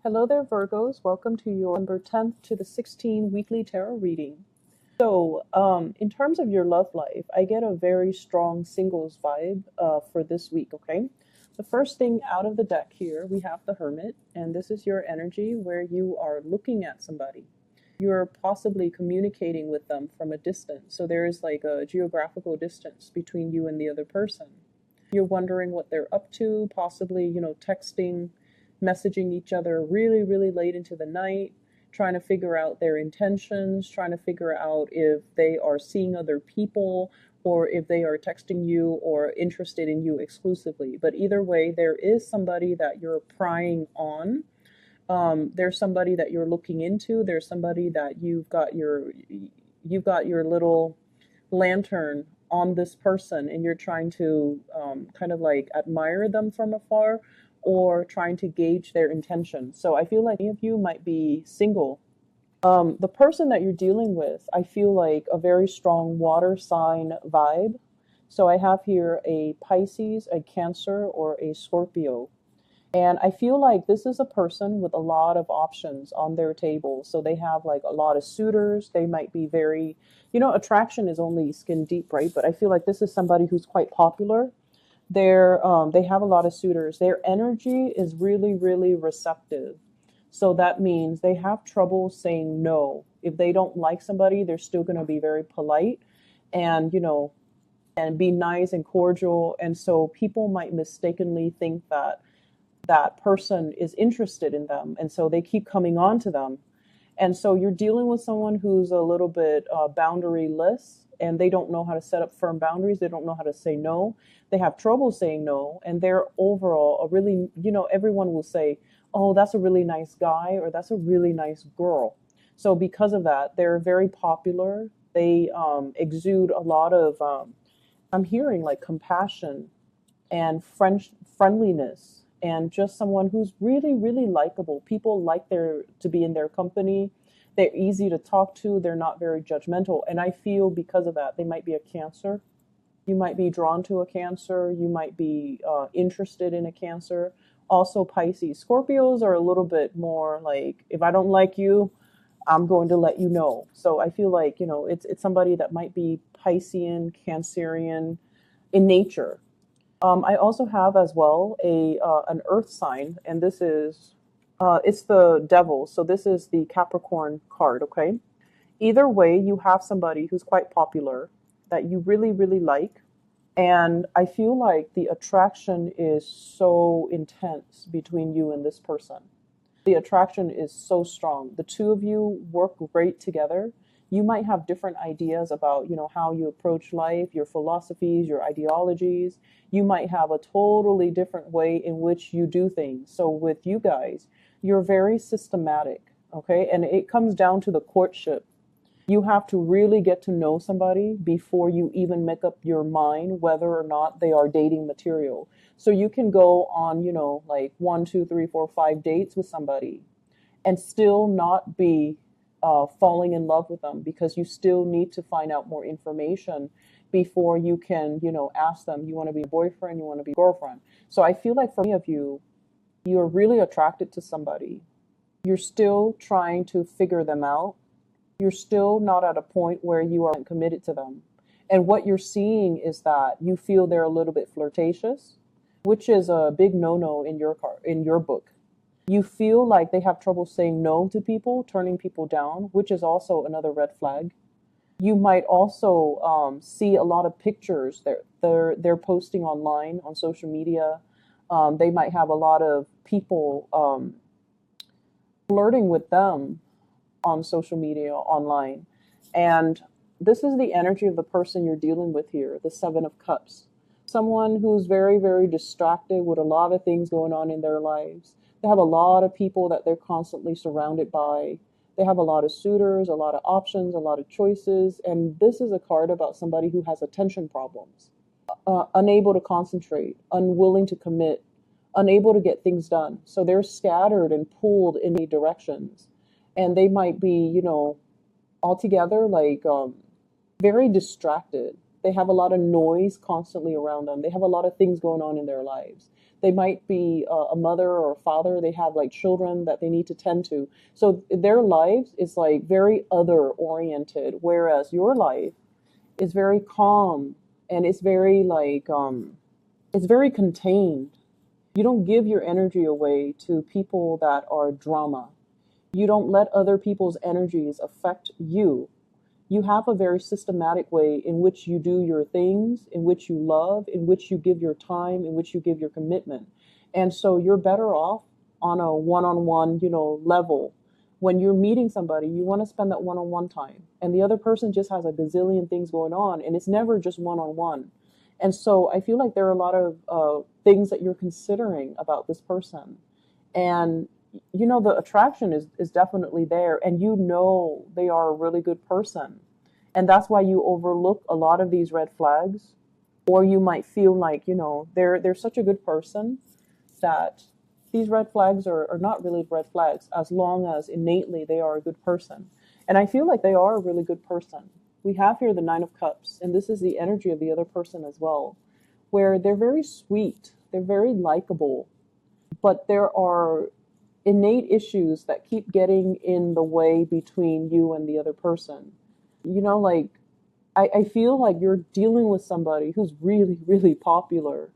Hello there, Virgos. Welcome to your November 10th to the 16th weekly tarot reading. So, in terms of your love life, I get a very strong singles vibe for this week, okay? The first thing out of the deck here, we have the Hermit, and this is your energy where you are looking at somebody. You're possibly communicating with them from a distance. So there is like a geographical distance between you and the other person. You're wondering what they're up to, possibly, texting, messaging each other really, really late into the night, trying to figure out their intentions, trying to figure out if they are seeing other people or if they are texting you or interested in you exclusively. But either way, there is somebody that you're prying on. There's somebody that you're looking into. There's somebody that you've got your little lantern on this person, and you're trying to kind of like admire them from afar or trying to gauge their intention. So I feel like many of you might be single. The person that you're dealing with, I feel like a very strong water sign vibe. So I have here a Pisces, a Cancer, or a Scorpio. And I feel like this is a person with a lot of options on their table. So they have like a lot of suitors. They might be very, attraction is only skin deep, right? But I feel like this is somebody who's quite popular. They have a lot of suitors. Their energy is really, really receptive. So that means they have trouble saying no. If they don't like somebody, they're still going to be very polite and, and be nice and cordial. And so people might mistakenly think that that person is interested in them. And so they keep coming on to them. And so you're dealing with someone who's a little bit boundaryless, and they don't know how to set up firm boundaries. They don't know how to say no. They have trouble saying no. And they're overall a really, everyone will say, oh, that's a really nice guy or that's a really nice girl. So because of that, they're very popular. They exude a lot of, I'm hearing like compassion and friendliness, and just someone who's really, really likable. People like to be in their company. They're easy to talk to. They're not very judgmental. And I feel because of that, they might be a Cancer. You might be drawn to a Cancer. You might be interested in a Cancer. Also Pisces. Scorpios are a little bit more like, if I don't like you, I'm going to let you know. So I feel like, it's somebody that might be Piscean, Cancerian in nature. I also have as well an earth sign, and this is it's the devil. So this is the Capricorn card, okay? Either way, you have somebody who's quite popular that you really, really like. And I feel like the attraction is so intense between you and this person. The attraction is so strong. The two of you work great together. You might have different ideas about, how you approach life, your philosophies, your ideologies. You might have a totally different way in which you do things. So with you guys, you're very systematic, okay? And it comes down to the courtship. You have to really get to know somebody before you even make up your mind whether or not they are dating material. So you can go on, like 1, 2, 3, 4, 5 dates with somebody and still not be falling in love with them, because you still need to find out more information before you can, ask them, you want to be a boyfriend, you want to be a girlfriend. So I feel like for many of you, you're really attracted to somebody. You're still trying to figure them out. You're still not at a point where you are committed to them. And what you're seeing is that you feel they're a little bit flirtatious, which is a big no-no in your book. You feel like they have trouble saying no to people, turning people down, which is also another red flag. You might also see a lot of pictures they're posting online on social media. They might have a lot of people flirting with them on social media, online. And this is the energy of the person you're dealing with here, the Seven of Cups. Someone who's very, very distracted with a lot of things going on in their lives. They have a lot of people that they're constantly surrounded by. They have a lot of suitors, a lot of options, a lot of choices. And this is a card about somebody who has attention problems, unable to concentrate, unwilling to commit, unable to get things done. So they're scattered and pulled in many directions. And they might be, altogether like very distracted. They have a lot of noise constantly around them. They have a lot of things going on in their lives. They might be a mother or a father. They have like children that they need to tend to. So their lives is like very other oriented, whereas your life is very calm and it's very like it's very contained. You don't give your energy away to people that are drama. You don't let other people's energies affect you. You have a very systematic way in which you do your things, in which you love, in which you give your time, in which you give your commitment. And so you're better off on a one-on-one, level. When you're meeting somebody, you want to spend that one-on-one time. And the other person just has a gazillion things going on, and it's never just one-on-one. And so I feel like there are a lot of things that you're considering about this person. And the attraction is definitely there, and they are a really good person. And that's why you overlook a lot of these red flags, or you might feel like, they're such a good person that these red flags are not really red flags as long as innately they are a good person. And I feel like they are a really good person. We have here the Nine of Cups, and this is the energy of the other person as well, where they're very sweet, they're very likable, but there are innate issues that keep getting in the way between you and the other person. Like, I feel like you're dealing with somebody who's really, really popular,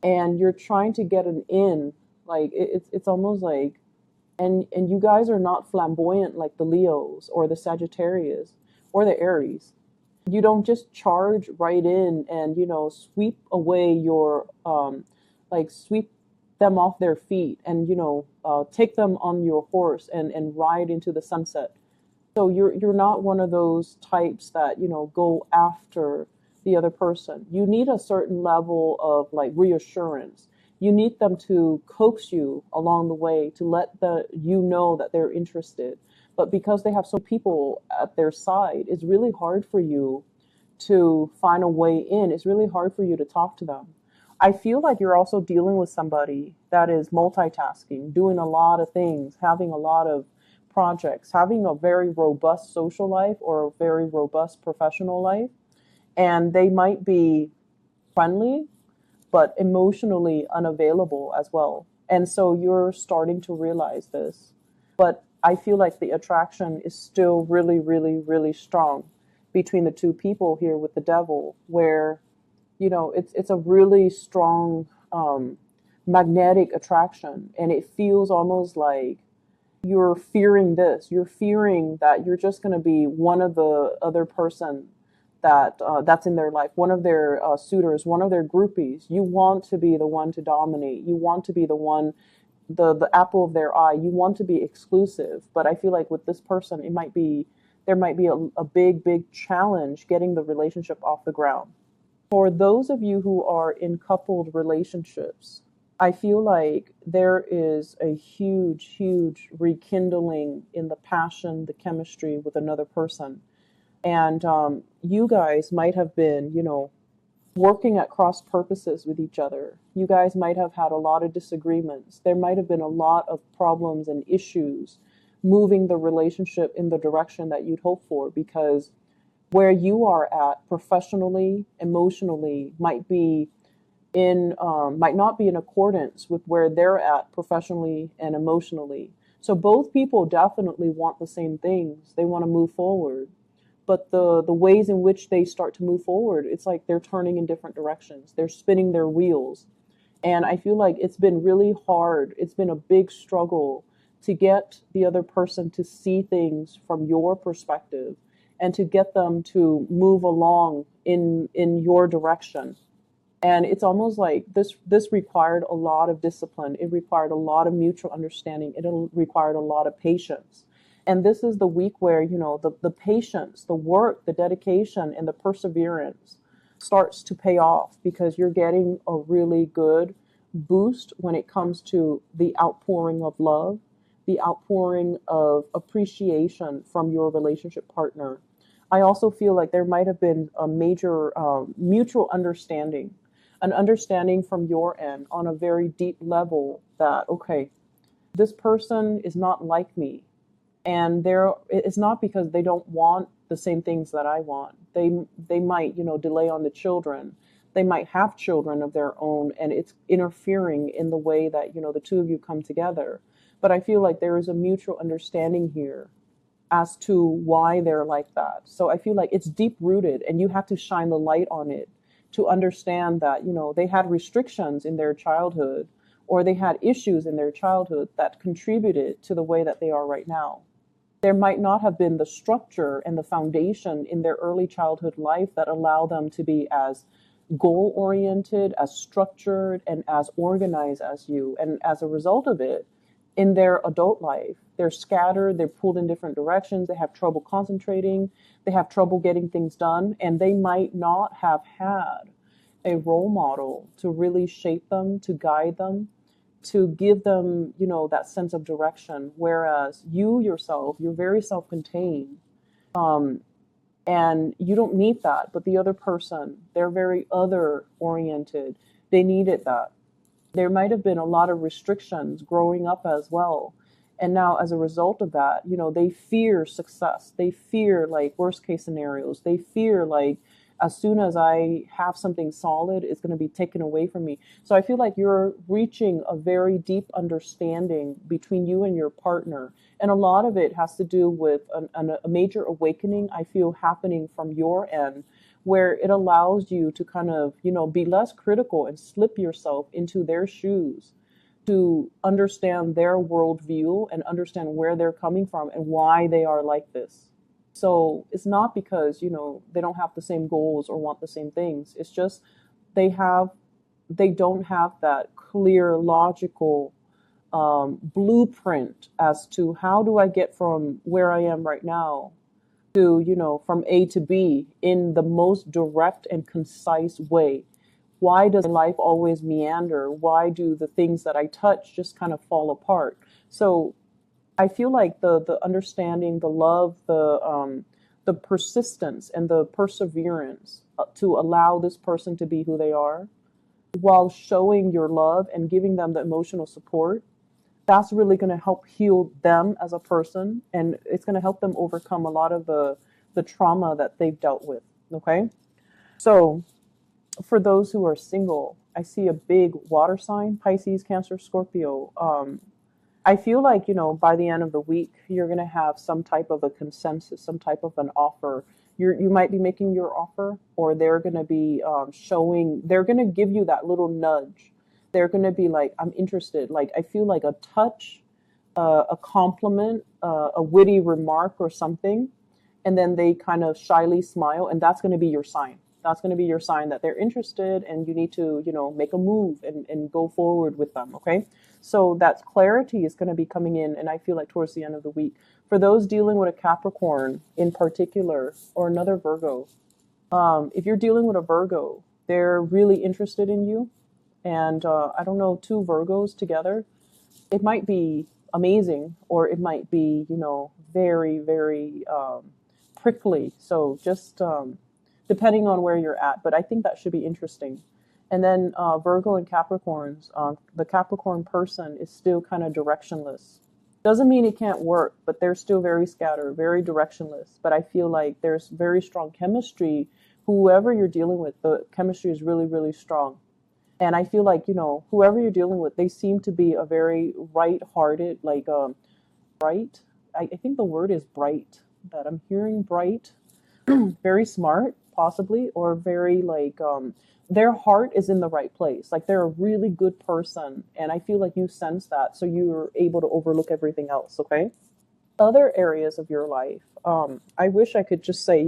and you're trying to get an in. Like, it's almost like, and you guys are not flamboyant like the Leos or the Sagittarius or the Aries. You don't just charge right in and, sweep away your, sweep them off their feet and, take them on your horse and ride into the sunset. So you're not one of those types that, go after the other person. You need a certain level of like reassurance. You need them to coax you along the way to let know that they're interested. But because they have so many people at their side, it's really hard for you to find a way in. It's really hard for you to talk to them. I feel like you're also dealing with somebody that is multitasking, doing a lot of things, having a lot of projects, having a very robust social life or a very robust professional life. And they might be friendly, but emotionally unavailable as well. And so you're starting to realize this. But I feel like the attraction is still really, really, really strong between the two people here with the devil, where, it's a really strong magnetic attraction. And it feels almost like you're fearing this. You're fearing that you're just going to be one of the other person that's in their life, one of their suitors, one of their groupies. You want to be the one to dominate. You want to be the one, the apple of their eye. You want to be exclusive. But I feel like with this person, there might be a big, big challenge getting the relationship off the ground. For those of you who are in coupled relationships, I feel like there is a huge, huge rekindling in the passion, the chemistry with another person. And you guys might have been, working at cross purposes with each other. You guys might have had a lot of disagreements. There might have been a lot of problems and issues moving the relationship in the direction that you'd hope for, because where you are at professionally, emotionally might not be in accordance with where they're at professionally and emotionally. So both people definitely want the same things. They want to move forward. But the ways in which they start to move forward, it's like they're turning in different directions. They're spinning their wheels. And I feel like it's been really hard. It's been a big struggle to get the other person to see things from your perspective and to get them to move along in your direction. And it's almost like this required a lot of discipline. It required a lot of mutual understanding. It required a lot of patience. And this is the week where, the patience, the work, the dedication, and the perseverance starts to pay off, because you're getting a really good boost when it comes to the outpouring of love, the outpouring of appreciation from your relationship partner. I also feel like there might have been a major mutual understanding, an understanding from your end on a very deep level that, okay, this person is not like me. And it's not because they don't want the same things that I want. They might, delay on the children. They might have children of their own, and it's interfering in the way that, the two of you come together. But I feel like there is a mutual understanding here as to why they're like that. So I feel like it's deep rooted, and you have to shine the light on it to understand that, they had restrictions in their childhood, or they had issues in their childhood that contributed to the way that they are right now. There might not have been the structure and the foundation in their early childhood life that allow them to be as goal oriented, as structured, and as organized as you. And as a result of it, in their adult life, they're scattered, they're pulled in different directions, they have trouble concentrating, they have trouble getting things done, and they might not have had a role model to really shape them, to guide them, to give them, that sense of direction. Whereas you yourself, you're very self-contained, and you don't need that. But the other person, they're very other oriented. They needed that. There might have been a lot of restrictions growing up as well. And now, as a result of that, they fear success. They fear like worst case scenarios. They fear like as soon as I have something solid, it's going to be taken away from me. So I feel like you're reaching a very deep understanding between you and your partner. And a lot of it has to do with a major awakening, I feel, happening from your end, where it allows you to kind of, be less critical and slip yourself into their shoes to understand their worldview and understand where they're coming from and why they are like this. So it's not because, they don't have the same goals or want the same things. It's just they don't have that clear, logical blueprint as to how do I get from where I am right now to, from A to B in the most direct and concise way. Why does life always meander? Why do the things that I touch just kind of fall apart? So I feel like the understanding, the love, the persistence and the perseverance to allow this person to be who they are, while showing your love and giving them the emotional support, that's really going to help heal them as a person, and it's going to help them overcome a lot of the trauma that they've dealt with. Okay, so for those who are single, I see a big water sign: Pisces, Cancer, Scorpio. I feel like, by the end of the week, you're going to have some type of a consensus, some type of an offer. You might be making your offer, or they're going to be they're going to give you that little nudge. They're going to be like, I'm interested. Like, I feel like a touch, a compliment, a witty remark or something. And then they kind of shyly smile, and that's going to be your sign. That's going to be your sign that they're interested, and you need to, make a move and go forward with them. Okay. So that clarity is going to be coming in, and I feel like towards the end of the week. For those dealing with a Capricorn in particular, or another Virgo, if you're dealing with a Virgo, they're really interested in you. And I don't know, two Virgos together, it might be amazing, or it might be, very, very prickly. So just depending on where you're at. But I think that should be interesting. And then Virgo and Capricorns, the Capricorn person is still kind of directionless. Doesn't mean it can't work, but they're still very scattered, very directionless. But I feel like there's very strong chemistry. Whoever you're dealing with, the chemistry is really, really strong. And I feel like, whoever you're dealing with, they seem to be a very right-hearted, like bright. I think the word is bright, that I'm hearing bright, very smart, possibly, or very like, their heart is in the right place. Like they're a really good person. And I feel like you sense that. So you're able to overlook everything else. Okay. Other areas of your life. I wish I could just say,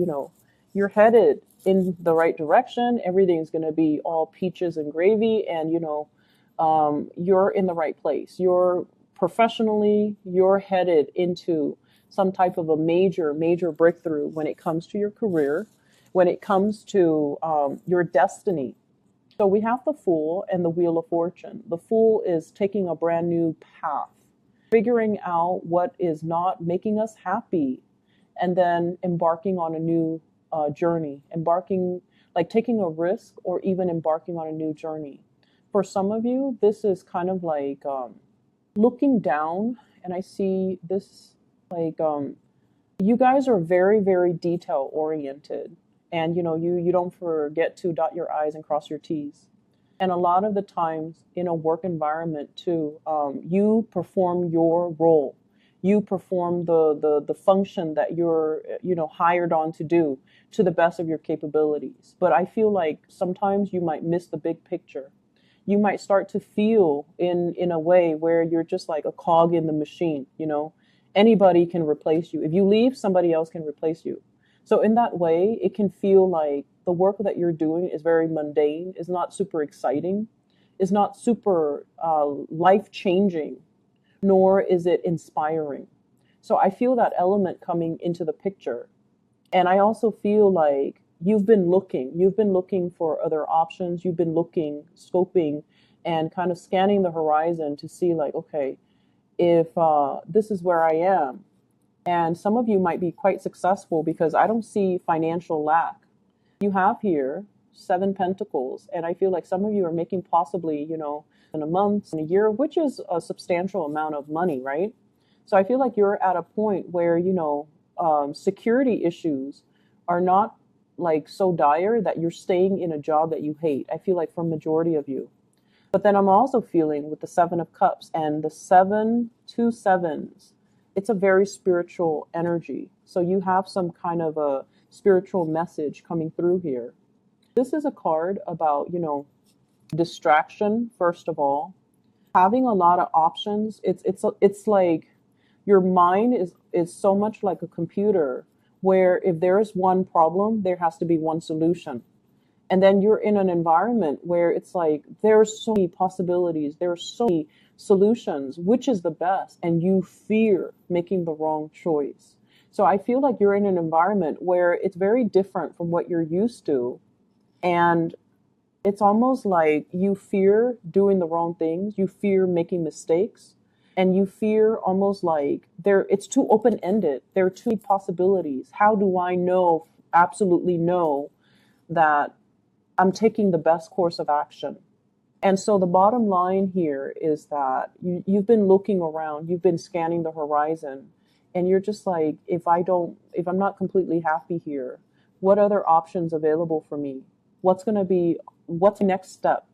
you're headed in the right direction. Everything's going to be all peaches and gravy. And, you're in the right place. You're professionally, you're headed into some type of a major, major breakthrough when it comes to your career, when it comes to your destiny. So we have the Fool and the Wheel of Fortune. The Fool is taking a brand new path, figuring out what is not making us happy, and then embarking on a new journey, like taking a risk, or even embarking on a new journey. For some of you, this is kind of like looking down, and I see this like you guys are very, very detail oriented, and you don't forget to dot your I's and cross your T's. And a lot of the times in a work environment too, you perform your role. You perform the function that you're hired on to do to the best of your capabilities. But I feel like sometimes you might miss the big picture. You might start to feel in a way where you're just like a cog in the machine. Anybody can replace you. If you leave, somebody else can replace you. So in that way, it can feel like the work that you're doing is very mundane, is not super exciting, is not super life changing, nor is it inspiring. So I feel that element coming into the picture. And I also feel like you've been looking for other options, you've been looking, scoping, and kind of scanning the horizon to see like, okay, if this is where I am. And some of you might be quite successful because I don't see financial lack. You have here 7 Pentacles, and I feel like some of you are making possibly, in a month, in a year, which is a substantial amount of money, right? So I feel like you're at a point where, security issues are not like so dire that you're staying in a job that you hate. I feel like for majority of you. But then I'm also feeling with the 7 of Cups and the 7 2 7s, it's a very spiritual energy. So you have some kind of a spiritual message coming through here. This is a card about, distraction, first of all, having a lot of options. It's like your mind is so much like a computer where if there is one problem, there has to be one solution. And then you're in an environment where it's like there are so many possibilities, there are so many solutions, which is the best, and you fear making the wrong choice. So I feel like you're in an environment where it's very different from what you're used to. And it's almost like you fear doing the wrong things, you fear making mistakes, and you fear almost like it's too open-ended. There are too many possibilities. How do I know, absolutely know that I'm taking the best course of action? And so the bottom line here is that you've been looking around, you've been scanning the horizon, and you're just like, if I'm not completely happy here, what other options available for me? What's the next step?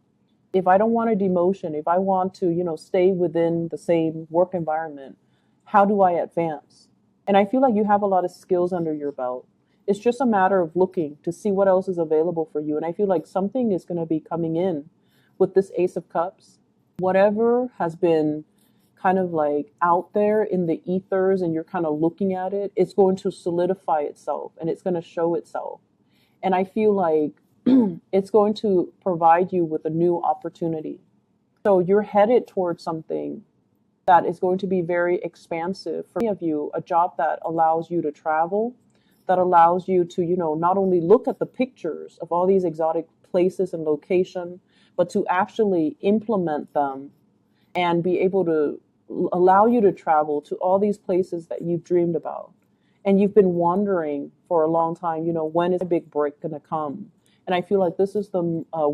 If I don't want a demotion, if I want to, stay within the same work environment, how do I advance? And I feel like you have a lot of skills under your belt. It's just a matter of looking to see what else is available for you. And I feel like something is going to be coming in with this Ace of Cups. Whatever has been kind of like out there in the ethers and you're kind of looking at it, it's going to solidify itself and it's going to show itself. And I feel like it's going to provide you with a new opportunity. So you're headed towards something that is going to be very expansive. For many of you, a job that allows you to travel, that allows you to, not only look at the pictures of all these exotic places and location, but to actually implement them and be able to allow you to travel to all these places that you've dreamed about. And you've been wondering for a long time, when is a big break going to come? And I feel like this is the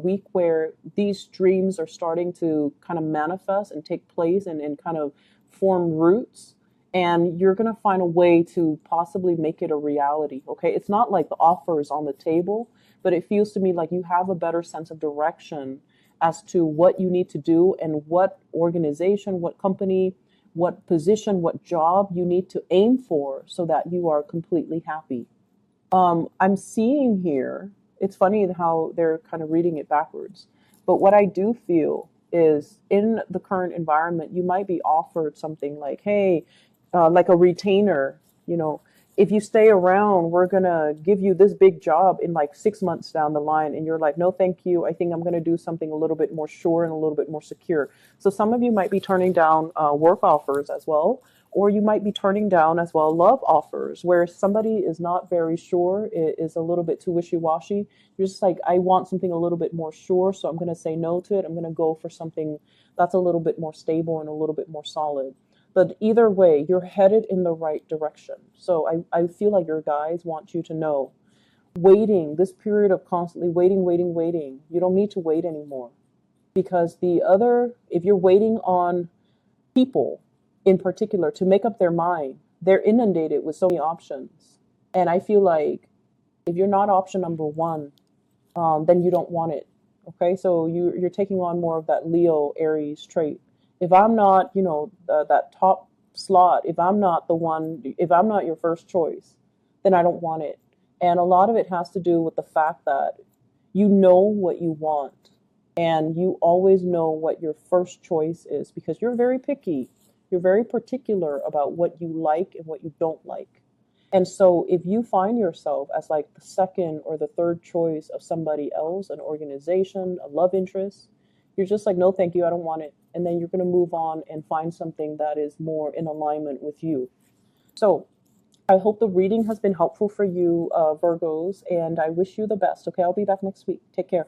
week where these dreams are starting to kind of manifest and take place and kind of form roots. And you're going to find a way to possibly make it a reality. Okay. It's not like the offer is on the table, but it feels to me like you have a better sense of direction as to what you need to do and what organization, what company, what position, what job you need to aim for so that you are completely happy. I'm seeing here, it's funny how they're kind of reading it backwards, but what I do feel is in the current environment, you might be offered something like, hey, like a retainer, if you stay around, we're going to give you this big job in like 6 months down the line. And you're like, no, thank you. I think I'm going to do something a little bit more sure and a little bit more secure. So some of you might be turning down work offers as well, or you might be turning down as well love offers where somebody is not very sure, is a little bit too wishy-washy. You're just like, I want something a little bit more sure, so I'm going to say no to it. I'm going to go for something that's a little bit more stable and a little bit more solid. But either way, you're headed in the right direction. So I feel like your guides want you to know, this period of constantly waiting, you don't need to wait anymore. Because if you're waiting on people in particular to make up their mind, they're inundated with so many options. And I feel like If you're not option number one, then you don't want it. Okay, so you're taking on more of that Leo Aries trait. If I'm not, that top slot, if I'm not the one, if I'm not your first choice, then I don't want it. And a lot of it has to do with the fact that you know what you want and you always know what your first choice is because you're very picky. You're very particular about what you like and what you don't like. And so if you find yourself as like the second or the third choice of somebody else, an organization, a love interest, you're just like, no, thank you, I don't want it. And then you're going to move on and find something that is more in alignment with you. So I hope the reading has been helpful for you, Virgos, and I wish you the best. Okay, I'll be back next week. Take care.